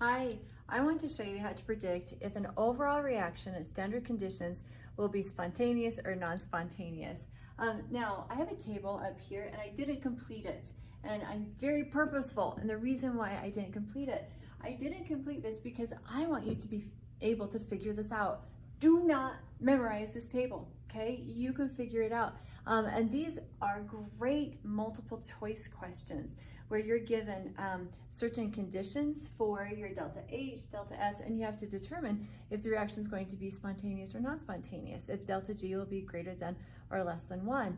Hi, I want to show you how to predict if an overall reaction at standard conditions will be spontaneous or non-spontaneous. Now, I have a table up here and I didn't complete it, and I'm very purposeful. And the reason why I didn't complete this because I want you to be able to figure this out. Do not memorize this table, okay? You can figure it out. And these are great multiple choice questions where you're given certain conditions for your delta H, delta S, and you have to determine if the reaction is going to be spontaneous or not spontaneous, if delta G will be greater than or less than 1.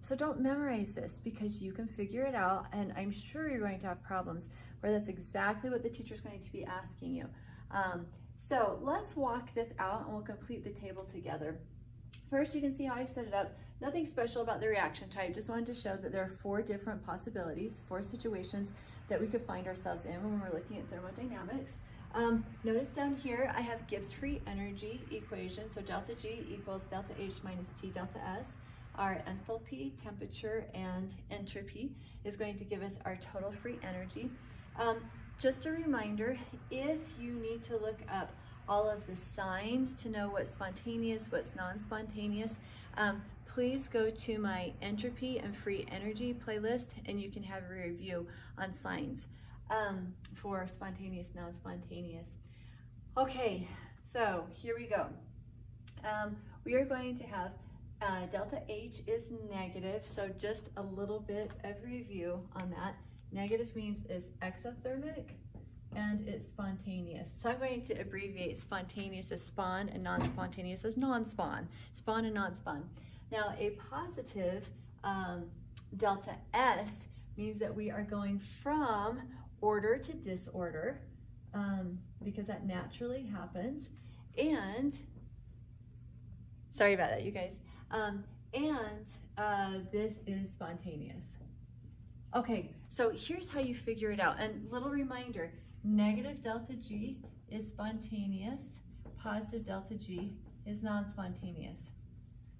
So don't memorize this because you can figure it out, and I'm sure you're going to have problems where that's exactly what the teacher is going to be asking you. So let's walk this out and we'll complete the table together. First, you can see how I set it up. Nothing special about the reaction type. Just wanted to show that there are 4 different possibilities, 4 situations that we could find ourselves in when we're looking at thermodynamics. Notice down here, I have Gibbs Free Energy Equation. So delta G equals delta H minus T delta S. Our enthalpy, temperature, and entropy is going to give us our total free energy. Just a reminder, if you need to look up all of the signs to know what's spontaneous, what's non-spontaneous, please go to my entropy and free energy playlist and you can have a review on signs for spontaneous, non-spontaneous. Okay, so here we go. We are going to have delta H is negative, so just a little bit of review on that. Negative means it's exothermic and it's spontaneous. So I'm going to abbreviate spontaneous as spon and non-spontaneous as non-spon. Spon and non-spon. Now a positive delta S means that we are going from order to disorder because that naturally happens. And sorry about that, you guys. This is spontaneous. Okay, so here's how you figure it out. And little reminder, negative delta G is spontaneous, positive delta G is non-spontaneous.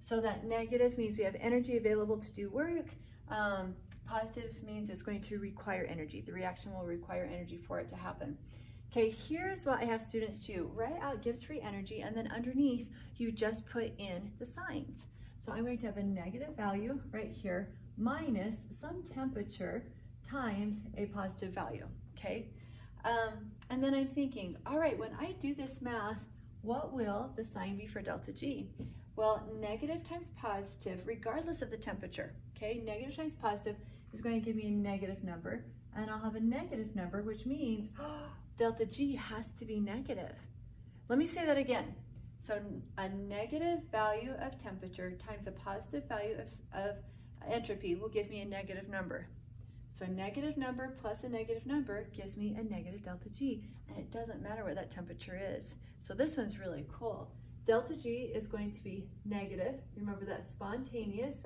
So that negative means we have energy available to do work. Positive means it's going to require energy. The reaction will require energy for it to happen. Okay, here's what I have students do. Write out Gibbs free energy, and then underneath you just put in the signs. So I'm going to have a negative value right here minus some temperature times a positive value, okay? And then I'm thinking, all right, when I do this math, what will the sign be for delta G? Well, negative times positive, regardless of the temperature, okay? Negative times positive is going to give me a negative number, and I'll have a negative number, which means delta G has to be negative. Let me say that again. So a negative value of temperature times a positive value of entropy will give me a negative number. So a negative number plus a negative number gives me a negative delta G, and it doesn't matter what that temperature is. So this one's really cool. Delta G is going to be negative. Remember that's spontaneous.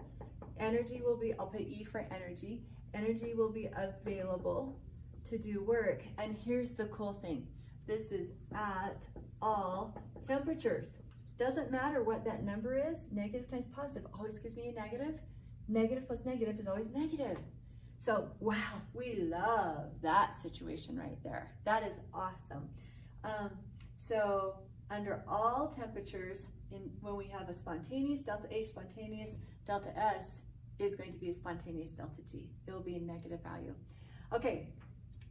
Energy will be, I'll put E for energy. Energy will be available to do work. And here's the cool thing. This is at all temperatures. Doesn't matter what that number is, negative times positive always gives me a negative. Negative plus negative is always negative. So, wow, we love that situation right there. That is awesome. So, under all temperatures, when we have a spontaneous delta H, spontaneous delta S is going to be a spontaneous delta G. It will be a negative value. Okay,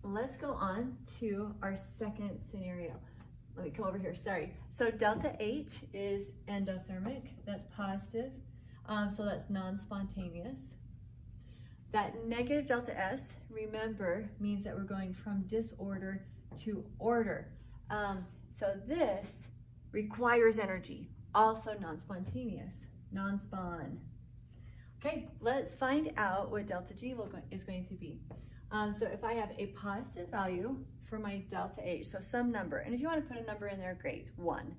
let's go on to our second scenario. Let me come over here, sorry. So delta H is endothermic, that's positive. So that's non-spontaneous. That negative delta S, remember, means that we're going from disorder to order. So this requires energy, also non-spontaneous, non-spon. Okay, let's find out what delta G is going to be. So if I have a positive value for my delta H, so some number, and if you want to put a number in there, great, 1.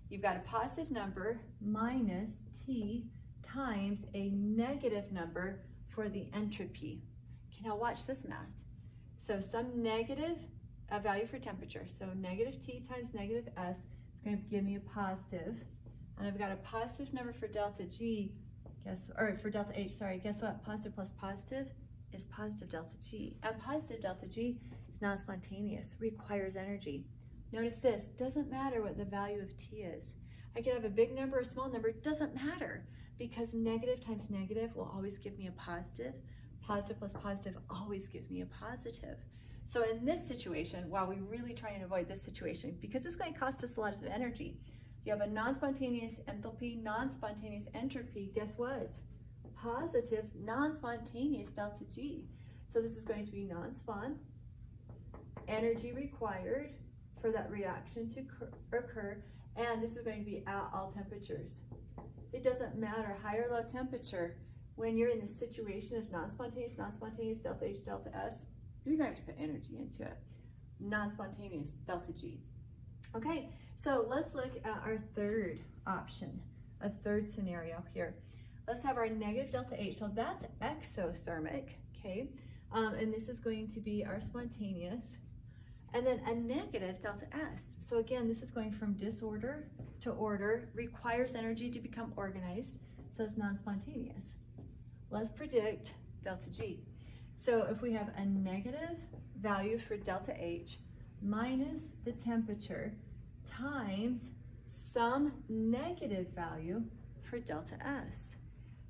You've got a positive number minus T times a negative number for the entropy. Okay, now watch this math. So some negative value for temperature. So negative T times negative S is going to give me a positive. And I've got a positive number for delta G, for delta H, sorry. Guess what? Positive plus positive is positive delta G. And positive delta G It's non-spontaneous, requires energy. Notice this, doesn't matter what the value of T is. I could have a big number or a small number, doesn't matter, because negative times negative will always give me a positive. Positive plus positive always gives me a positive. So in this situation, while we really try and avoid this situation, because it's going to cost us a lot of energy, you have a non-spontaneous enthalpy, non-spontaneous entropy, guess what? Positive non-spontaneous delta G. So this is going to be non-spon, energy required for that reaction to occur, and this is going to be at all temperatures. It doesn't matter, high or low temperature, when you're in the situation of non-spontaneous, delta H, delta S, you're going to have to put energy into it. Non-spontaneous, delta G. Okay, so let's look at our third option, a third scenario here. Let's have our negative delta H, so that's exothermic, okay? And this is going to be our spontaneous. And then a negative delta S. So again, this is going from disorder to order, requires energy to become organized, so it's non-spontaneous. Let's predict delta G. So if we have a negative value for delta H minus the temperature times some negative value for delta S.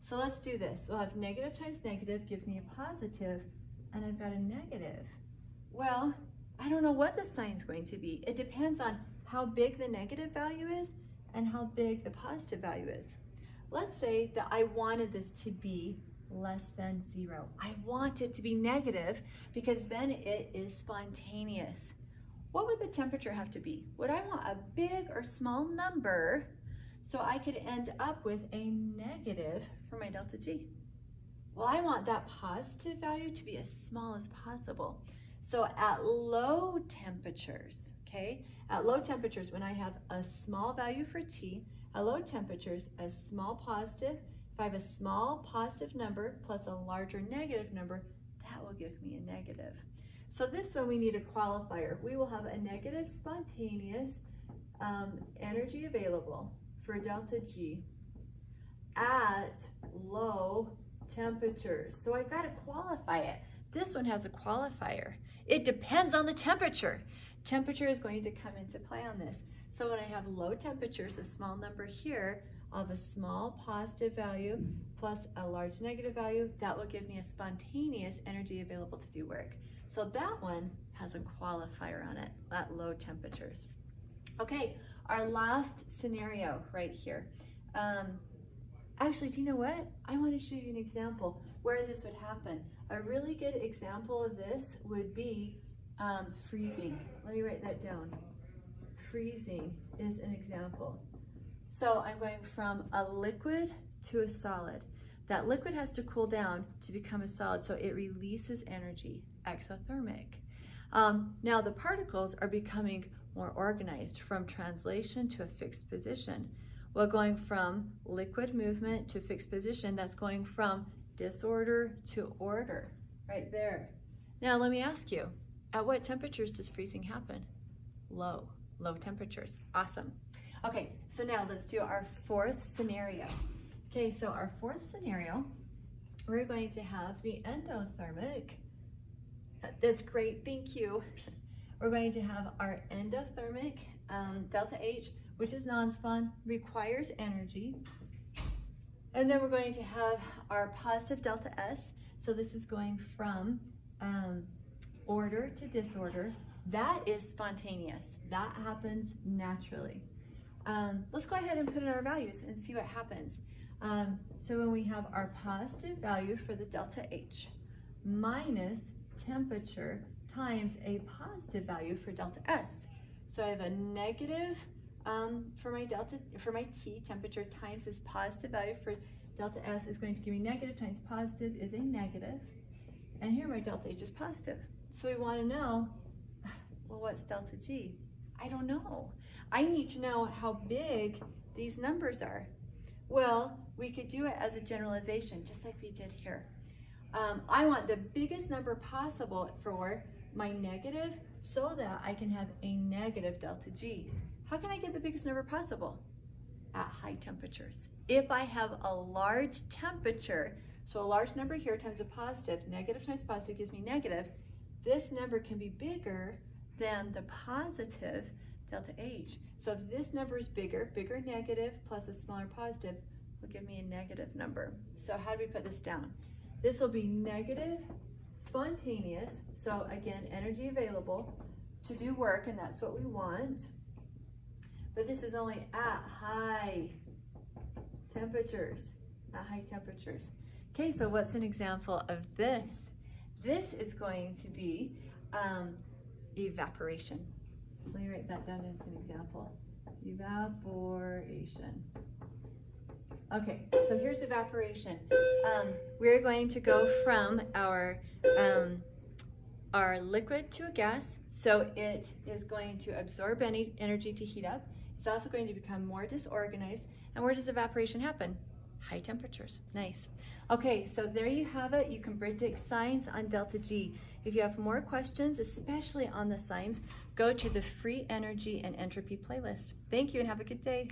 So let's do this. We'll have negative times negative gives me a positive, and I've got a negative. Well, I don't know what the sign's going to be. It depends on how big the negative value is and how big the positive value is. Let's say that I wanted this to be less than 0. I want it to be negative because then it is spontaneous. What would the temperature have to be? Would I want a big or small number so I could end up with a negative for my delta G? Well, I want that positive value to be as small as possible. So at low temperatures, okay, at low temperatures when I have a small value for T, at low temperatures, a small positive, if I have a small positive number plus a larger negative number, that will give me a negative. So this one we need a qualifier. We will have a negative spontaneous energy available for delta G at low temperatures. So I've got to qualify it. This one has a qualifier. It depends on the temperature. Temperature is going to come into play on this. So when I have low temperatures, a small number here, I'll have a small positive value plus a large negative value. That will give me a spontaneous energy available to do work. So that one has a qualifier on it at low temperatures. Okay, our last scenario right here. Actually, do you know what? I want to show you an example where this would happen. A really good example of this would be freezing. Let me write that down. Freezing is an example. So I'm going from a liquid to a solid. That liquid has to cool down to become a solid, so it releases energy, exothermic. Now the particles are becoming more organized from translation to a fixed position. Well, going from liquid movement to fixed position, that's going from disorder to order, right there. Now let me ask you, at what temperatures does freezing happen? Low temperatures. Awesome. Okay, so now let's do our fourth scenario. Okay, so our fourth scenario, we're going to have the endothermic. That's great, thank you. We're going to have our endothermic delta H, which is non-spon, requires energy. And then we're going to have our positive delta S. So this is going from order to disorder. That is spontaneous. That happens naturally. Let's go ahead and put in our values and see what happens. So when we have our positive value for the delta H minus temperature times a positive value for delta S. So I have a negative for my T, temperature times this positive value for delta S is going to give me negative times positive is a negative. And here my delta H is positive. So we want to know, well, what's delta G? I don't know. I need to know how big these numbers are. Well, we could do it as a generalization, just like we did here. I want the biggest number possible for my negative so that I can have a negative delta G. How can I get the biggest number possible? At high temperatures. If I have a large temperature, so a large number here times a positive, negative times positive gives me negative, this number can be bigger than the positive delta H. So if this number is bigger negative plus a smaller positive will give me a negative number. So how do we put this down? This will be negative spontaneous, so again, energy available to do work, and that's what we want. But this is only at high temperatures, Okay, so what's an example of this? This is going to be evaporation. Let me write that down as an example. Evaporation. Okay, so here's evaporation. We're going to go from our liquid to a gas, so it is going to absorb any energy to heat up. It's also going to become more disorganized. And where does evaporation happen? High temperatures. Nice. Okay, so there you have it. You can predict signs on delta G. If you have more questions, especially on the signs, go to the Free Energy and Entropy playlist. Thank you and have a good day.